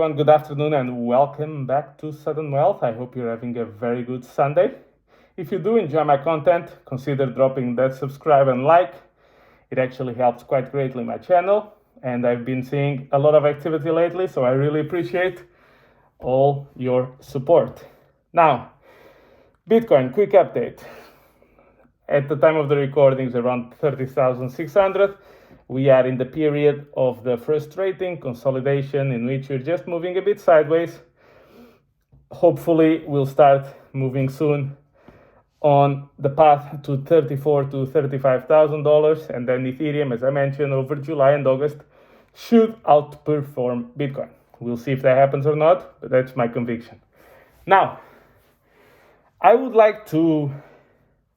Everyone, good afternoon and welcome back to Sudden Wealth. I hope you're having a very good Sunday. If you do enjoy my content, consider dropping that subscribe and like. It actually helps quite greatly my channel, and I've been seeing a lot of activity lately, so I really appreciate all your support. Now, Bitcoin, quick update. At the time of the recordings, around 30,600. We are in the period of the frustrating consolidation in which we're just moving a bit sideways. Hopefully, we'll start moving soon on the path to $34,000 to $35,000, and then Ethereum, as I mentioned, over July and August should outperform Bitcoin. We'll see if that happens or not, but that's my conviction. Now, I would like to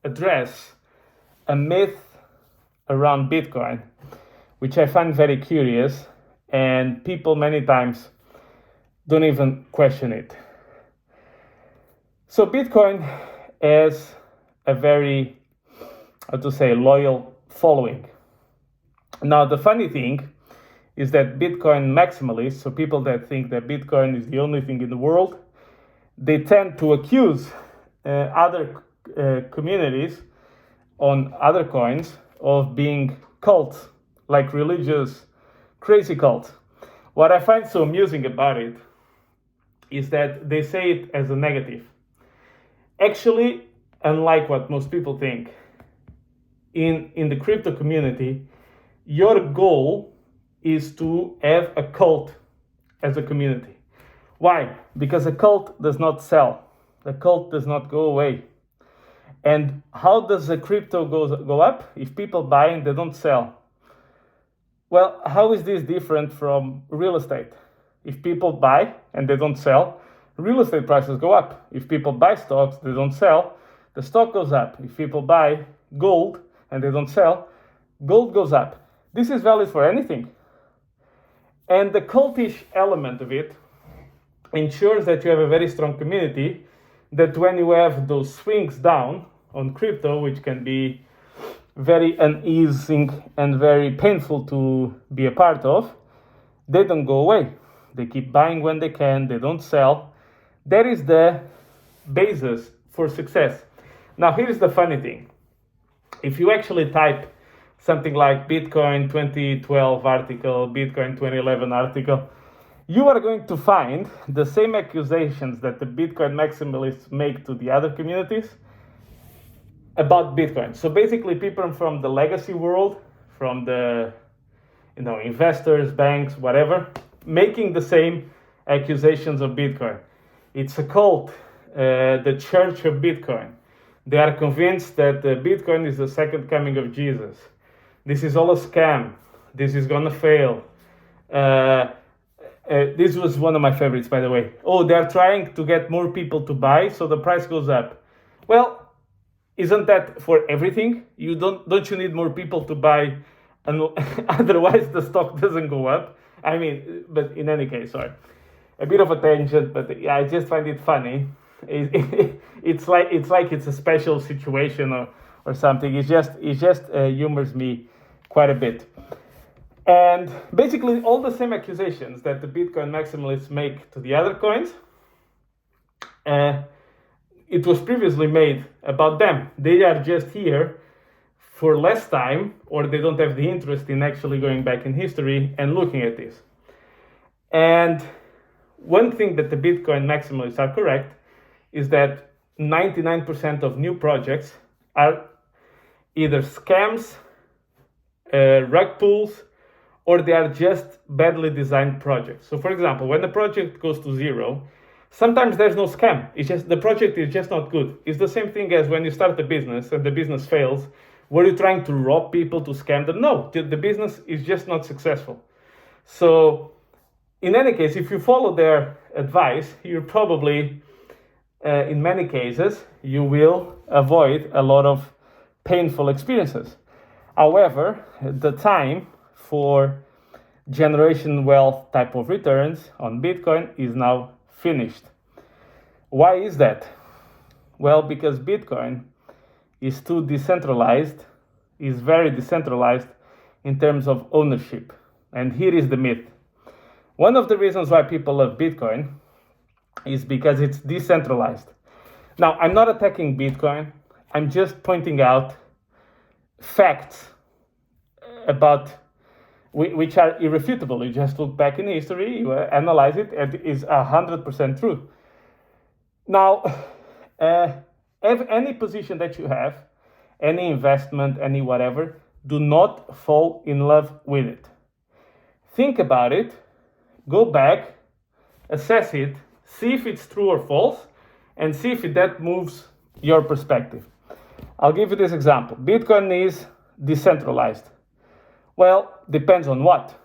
address a myth around Bitcoin, which I find very curious, and people many times don't even question it. So Bitcoin has a very, loyal following. Now, the funny thing is that Bitcoin maximalists, so people that think that Bitcoin is the only thing in the world, they tend to accuse other communities on other coins of being cults, like religious crazy cults. What I find so amusing about it is that they say it as a negative. Actually, unlike what most people think, in the crypto community, your goal is to have a cult as a community. Why? Because a cult does not sell. The cult does not go away. And how does a crypto go up? If people buy and they don't sell. Well, how is this different from real estate? If people buy and they don't sell, real estate prices go up. If people buy stocks, they don't sell, the stock goes up. If people buy gold and they don't sell, gold goes up. This is valid for anything. And the cultish element of it ensures that you have a very strong community, that when you have those swings down on crypto, which can be very uneasing and very painful to be a part of, they don't go away. They keep buying when they can, they don't sell. That is the basis for success. Now, here's the funny thing. If you actually type something like Bitcoin 2012 article, Bitcoin 2011 article, you are going to find the same accusations that the Bitcoin maximalists make to the other communities about Bitcoin. So basically, people from the legacy world, from the investors, banks, whatever, making the same accusations of Bitcoin. It's a cult, the church of Bitcoin. They are convinced that Bitcoin is the second coming of Jesus. This is all a scam. This is gonna fail. This was one of my favorites, by the way. Oh, they're trying to get more people to buy, so the price goes up. Well, isn't that for everything? Don't you need more people to buy, and otherwise the stock doesn't go up? I mean, but in any case, sorry, a bit of a tangent, but yeah, I just find it funny. It's like it's a special situation or something. It just humors me quite a bit. And basically, all the same accusations that the Bitcoin maximalists make to the other coins, it was previously made about them. They are just here for less time, or they don't have the interest in actually going back in history and looking at this. And one thing that the Bitcoin maximalists are correct is that 99% of new projects are either scams, rug pulls, or they are just badly designed projects. So for example, when the project goes to zero, sometimes there's no scam. It's just the project is just not good. It's the same thing as when you start a business and the business fails. Were you trying to rob people, to scam them? No, the business is just not successful. So in any case, if you follow their advice, you're probably, in many cases, you will avoid a lot of painful experiences. However, the time for generation wealth type of returns on Bitcoin is now finished. Why is that? Well, because Bitcoin is too decentralized, is very decentralized in terms of ownership. And here is the myth. One of the reasons why people love Bitcoin is because it's decentralized. Now, I'm not attacking Bitcoin. I'm just pointing out facts about which are irrefutable. You just look back in history, you analyze it, and it is 100% true. Now, any position that you have, any investment, any whatever, do not fall in love with it. Think about it, go back, assess it, see if it's true or false, and see if that moves your perspective. I'll give you this example. Bitcoin is decentralized. Well, depends on what.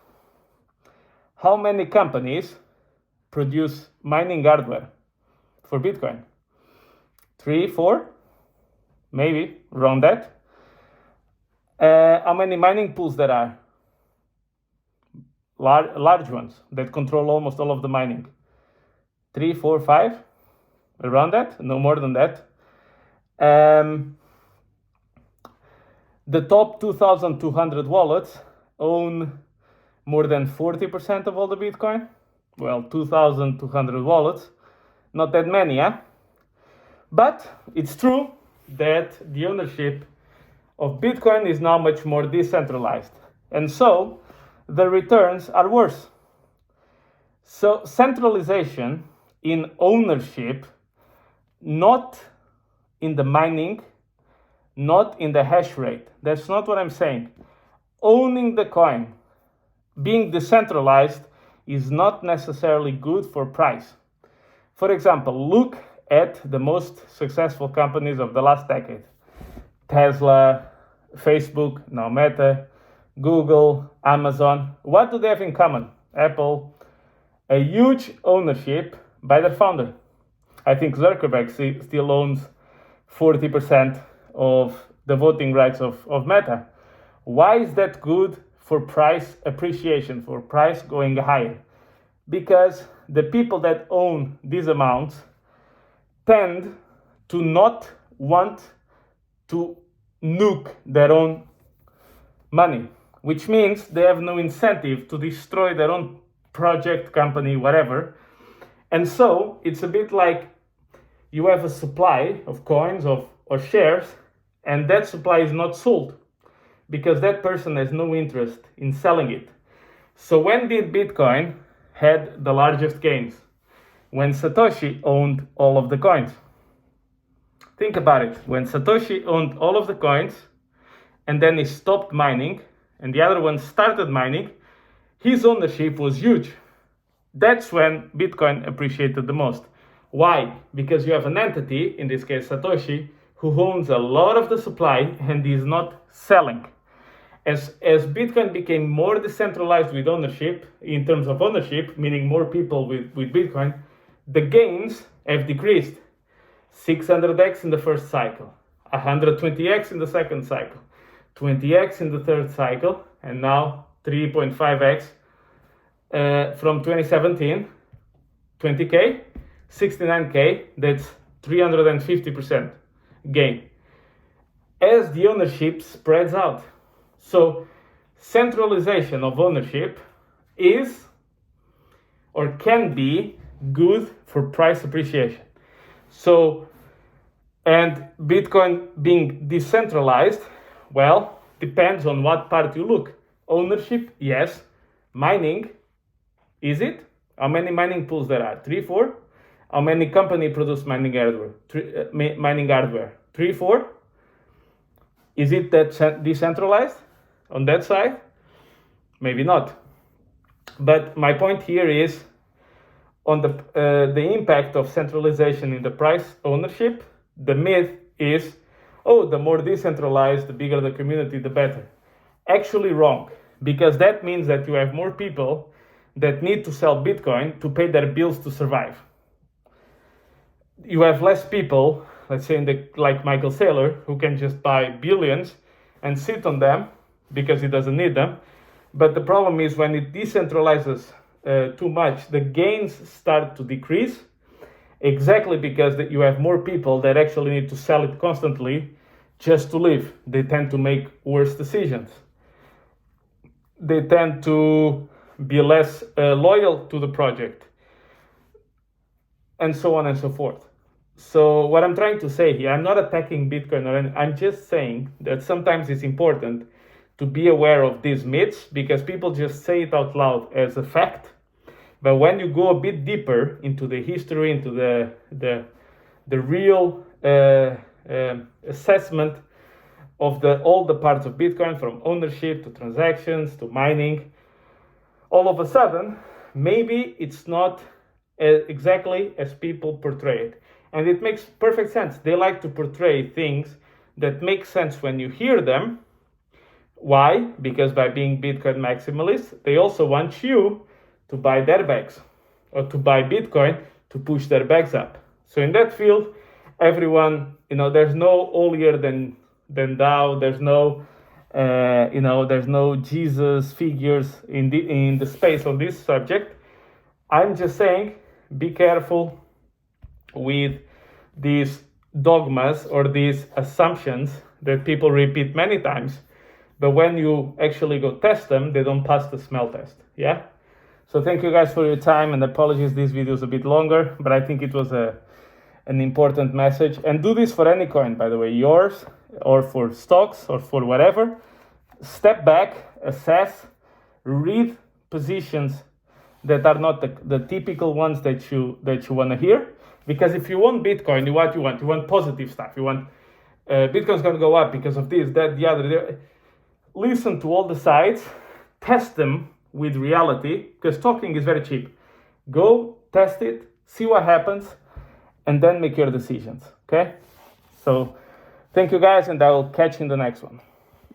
How many companies produce mining hardware for Bitcoin? 3, 4, maybe around that. How many mining pools there are? Large ones that control almost all of the mining. 3, 4, 5, around that, no more than that. The top 2,200 wallets own more than 40% of all the Bitcoin. Well, 2,200 wallets, not that many, huh? But it's true that the ownership of Bitcoin is now much more decentralized. And so the returns are worse. So centralization in ownership, not in the mining, not in the hash rate. That's not what I'm saying. Owning the coin, being decentralized, is not necessarily good for price. For example, look at the most successful companies of the last decade. Tesla, Facebook, now Meta, Google, Amazon. What do they have in common? Apple, a huge ownership by their founder. I think Zuckerberg still owns 40% of the voting rights of Meta. Why is that good for price appreciation, for price going higher? Because the people that own these amounts tend to not want to nuke their own money, which means they have no incentive to destroy their own project, company, whatever. And so it's a bit like you have a supply of coins or shares, and that supply is not sold because that person has no interest in selling it. So when did Bitcoin had the largest gains? When Satoshi owned all of the coins. Think about it. When Satoshi owned all of the coins and then he stopped mining and the other one started mining, his ownership was huge. That's when Bitcoin appreciated the most. Why? Because you have an entity, in this case Satoshi, who owns a lot of the supply and is not selling. As Bitcoin became more decentralized with ownership, in terms of ownership, meaning more people with Bitcoin, the gains have decreased. 600x in the first cycle, 120x in the second cycle, 20x in the third cycle, and now 3.5x from 2017, 20k, 69k, that's 350% gain as the ownership spreads out. So centralization of ownership is or can be good for price appreciation. So, and Bitcoin being decentralized, well, depends on what part you look. Ownership, yes. Mining, is it? How many mining pools there are? 3, 4? How many companies produce mining hardware? 3, 4? Is it that decentralized on that side? Maybe not. But my point here is on the impact of centralization in the price ownership. The myth is, the more decentralized, the bigger the community, the better. Actually wrong, because that means that you have more people that need to sell Bitcoin to pay their bills to survive. You have less people, let's say like Michael Saylor, who can just buy billions and sit on them because he doesn't need them. But the problem is when it decentralizes too much, the gains start to decrease, exactly because you have more people that actually need to sell it constantly just to live. They tend to make worse decisions. They tend to be less loyal to the project, and so on and so forth. So what I'm trying to say here, I'm not attacking Bitcoin or anything. I'm just saying that sometimes it's important to be aware of these myths, because people just say it out loud as a fact. But when you go a bit deeper into the history, into the real assessment of all the parts of Bitcoin, from ownership to transactions to mining, all of a sudden, maybe it's not exactly as people portray it. And it makes perfect sense. They like to portray things that make sense when you hear them. Why? Because by being Bitcoin maximalists, they also want you to buy their bags, or to buy Bitcoin to push their bags up. So in that field, everyone, there's no holier than thou. There's no, there's no Jesus figures in the space on this subject. I'm just saying, be careful with these dogmas or these assumptions that people repeat many times, but when you actually go test them, they don't pass the smell test. Yeah. So thank you guys for your time, and apologies this video is a bit longer, but I think it was an important message. And do this for any coin, by the way, yours or for stocks or for whatever. Step back, assess, read positions that are not the typical ones that you want to hear. Because if you want Bitcoin, you want positive stuff. You want Bitcoin's going to go up because of this, that, the other. Listen to all the sides, test them with reality, because talking is very cheap. Go test it, see what happens, and then make your decisions. Okay? So thank you guys, and I will catch you in the next one.